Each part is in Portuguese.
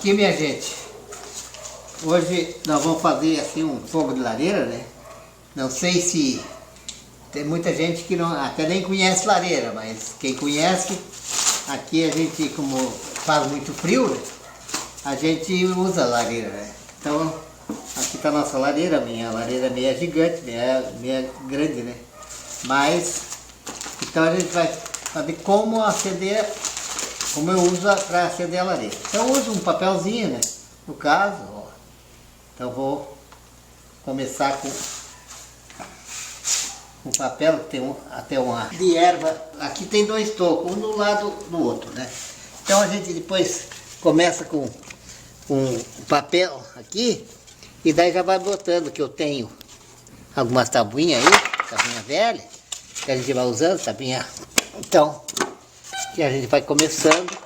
Aqui, minha gente, hoje nós vamos fazer assim um fogo de lareira, né? Não sei se tem muita gente que não, até nem conhece lareira, mas quem conhece, aqui a gente, como faz muito frio, né? A gente usa lareira, né? Então, aqui está a nossa lareira, minha lareira meia gigante, meia grande, né? Mas, então a gente vai saber como acender, como eu uso para acender a lareira. Então eu uso um papelzinho, né? No caso, ó. Então eu vou começar com um papel que tem até uma de erva. Aqui tem dois tocos, um do lado do outro, né? Então a gente depois começa com um papel aqui e daí já vai botando, que eu tenho algumas tabuinhas aí, tabuinha velha, que a gente vai usando, tabuinha. Então, que a gente vai começando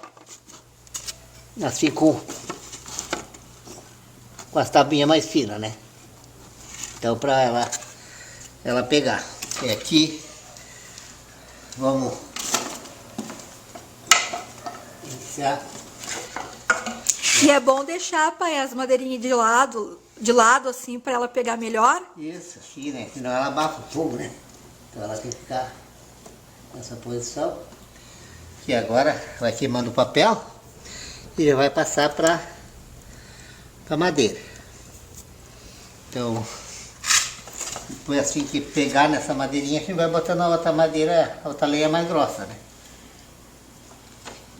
assim com as tabuinhas mais finas, né? Então para ela pegar. E aqui vamos iniciar. E é bom deixar, pai, as madeirinhas de lado assim, para ela pegar melhor. Isso, assim, né? Senão ela abafa o fogo, né? Então ela tem que ficar nessa posição. Que agora vai queimando o papel e já vai passar para a madeira. Então, depois assim que pegar nessa madeirinha, a gente vai botando a outra madeira, a outra lenha mais grossa, né?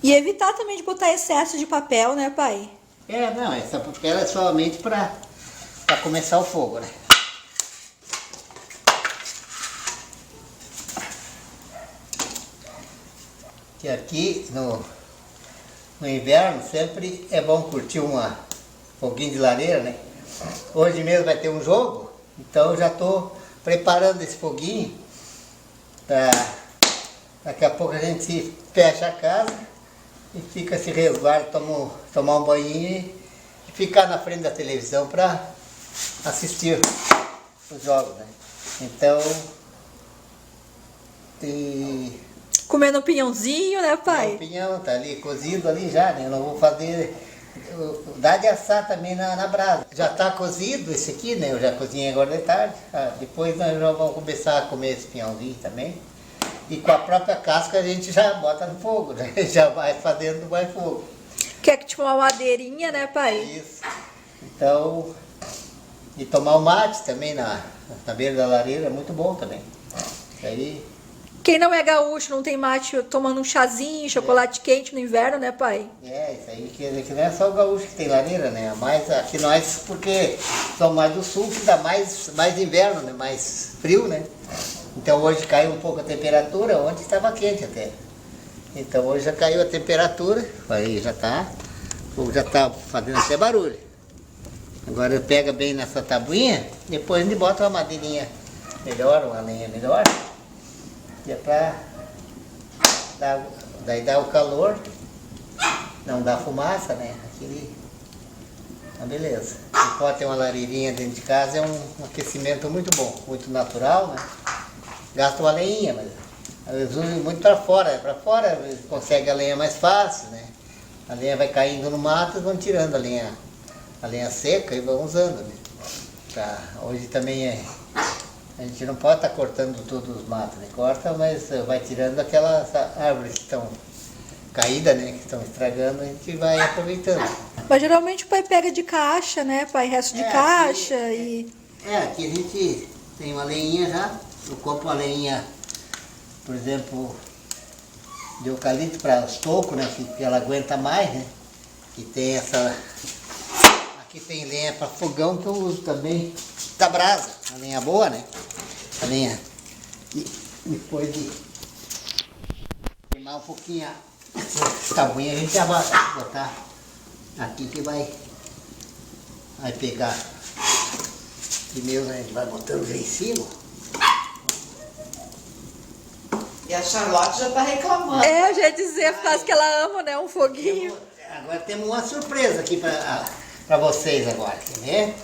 E evitar também de botar excesso de papel, né, pai? É, não, essa papel é somente para começar o fogo, né? Que aqui no inverno sempre é bom curtir um foguinho de lareira, né? Hoje mesmo vai ter um jogo, então eu já estou preparando esse foguinho para daqui a pouco a gente fecha a casa e fica esse resguardo, tomar um banhinho e ficar na frente da televisão para assistir os jogos, né? Então, Comendo um pinhãozinho, né, pai? o pinhão tá ali cozido ali já, né? Eu não vou fazer, dá de assar também na brasa. Já tá cozido esse aqui, né? Eu já cozinhei agora de tarde. Depois nós já vamos começar a comer esse pinhãozinho também. E com a própria casca a gente já bota no fogo, né? Já vai fazendo mais fogo. Que é tipo uma madeirinha, né, pai? Isso. Então, e tomar o mate também na beira da lareira é muito bom também. Isso aí. Quem não é gaúcho, não tem mate, tomando um chazinho, chocolate quente no inverno, né, pai? Isso aí quer dizer que não é só o gaúcho que tem lareira, né? Mas aqui nós, porque somos mais do sul, que dá mais inverno, né? Mais frio, né? Então hoje caiu um pouco a temperatura, ontem estava quente até. Então hoje já caiu a temperatura, aí já tá fazendo até barulho. Agora pega bem nessa tabuinha, depois a gente bota uma madeirinha melhor, uma lenha melhor. Que é pra daí dá o calor, não dá fumaça, né? Então beleza. E pode ter uma lareirinha dentro de casa, é um aquecimento muito bom, muito natural, né? Gasta uma lenha, mas às vezes usa muito para fora consegue a lenha mais fácil, né? A lenha vai caindo no mato e vão tirando a lenha seca e vão usando, né? Hoje também a gente não pode estar cortando todos os matos, né? Corta, mas vai tirando aquelas árvores que estão caídas, né? Que estão estragando, a gente vai aproveitando. Mas geralmente o pai pega de caixa, né, pai? Resto de caixa aqui, aqui a gente tem uma lenha já. Eu compro uma lenha, por exemplo, de eucalipto para os tocos, né? Que ela aguenta mais, né? E tem essa... Aqui tem lenha para fogão que eu uso também, da brasa, a lenha boa, né? A lenha que depois de queimar um pouquinho a tabuinha, a gente já vai botar aqui que vai pegar. Primeiro a gente vai botando em cima. E a Charlotte já tá reclamando. É, eu já ia dizer, por causa que ela ama, né, um foguinho. Agora temos uma surpresa aqui para vocês agora, quer ver?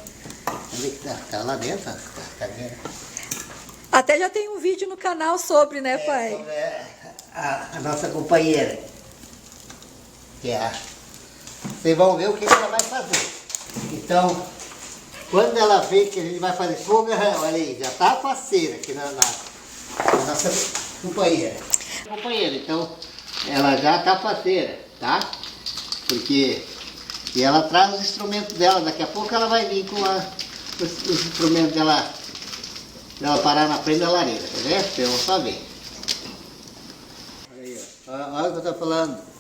Tá lá dentro, tá vendo? Até já tem um vídeo no canal sobre, né, pai? Sobre a nossa companheira, que é a vocês vão ver o que ela vai fazer. Então, quando ela vê que a gente vai fazer fogo, olha aí, já tá a faceira aqui na nossa companheira. Então, ela já tá faceira, tá? Porque e ela traz os instrumentos dela, daqui a pouco ela vai vir com os instrumentos dela parar na frente da lareira, tá vendo? Vocês vão só ver. Olha aí, ó. Olha o que eu tô falando.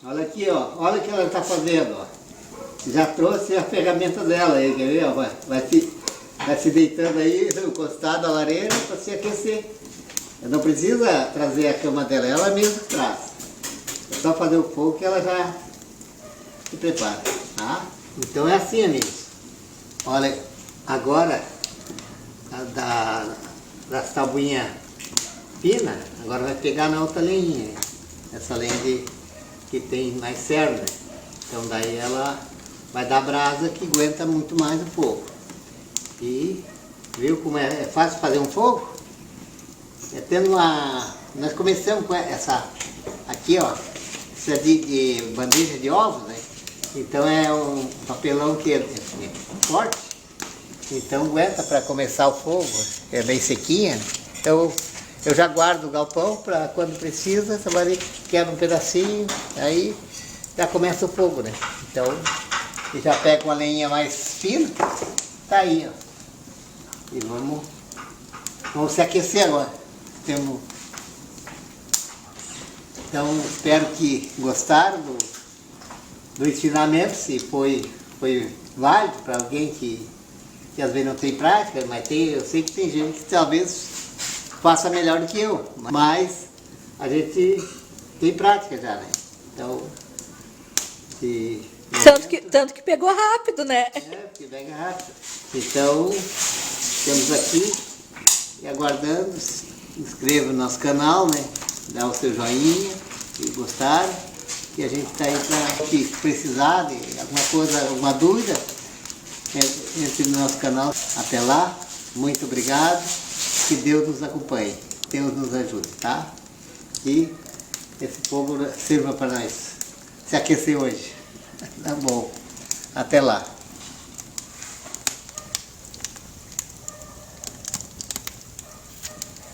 Olha aqui, ó. Olha o que ela está fazendo, ó. Já trouxe a ferramenta dela aí, quer ver? Ó, vai se deitando aí, encostado à lareira para se aquecer. Não precisa trazer a cama dela, ela mesma traz. É só fazer o fogo que ela já se prepara, tá? Então é assim, amigos. Olha, agora das tabuinhas finas, agora vai pegar na outra lenha. Essa lenha que tem mais cerne. Então daí ela vai dar brasa que aguenta muito mais o fogo. E viu como é fácil fazer um fogo? É tendo nós começamos com essa aqui, ó, essa de bandeja de ovos, né? Então é um papelão que é forte, então aguenta para começar o fogo, é bem sequinha. Então eu já guardo o galpão para quando precisa, trabalhei, quebra um pedacinho, aí já começa o fogo, né? Então eu já pego uma lenha mais fina, tá aí, ó. E vamos se aquecer agora. Então espero que gostaram do ensinamento, se foi válido para alguém que às vezes não tem prática, mas eu sei que tem gente que talvez faça melhor do que eu, mas a gente tem prática já, né? Então, Tanto que pegou rápido, né? Porque pega rápido. Então, estamos aqui e aguardando, inscreva no nosso canal, né? Dá o seu joinha, se gostaram, que a gente está aí para que precisar de alguma coisa, alguma dúvida, entre no nosso canal. Até lá, muito obrigado, que Deus nos acompanhe, Deus nos ajude, tá? E esse fogo sirva para nós se aquecer hoje. Tá bom, até lá.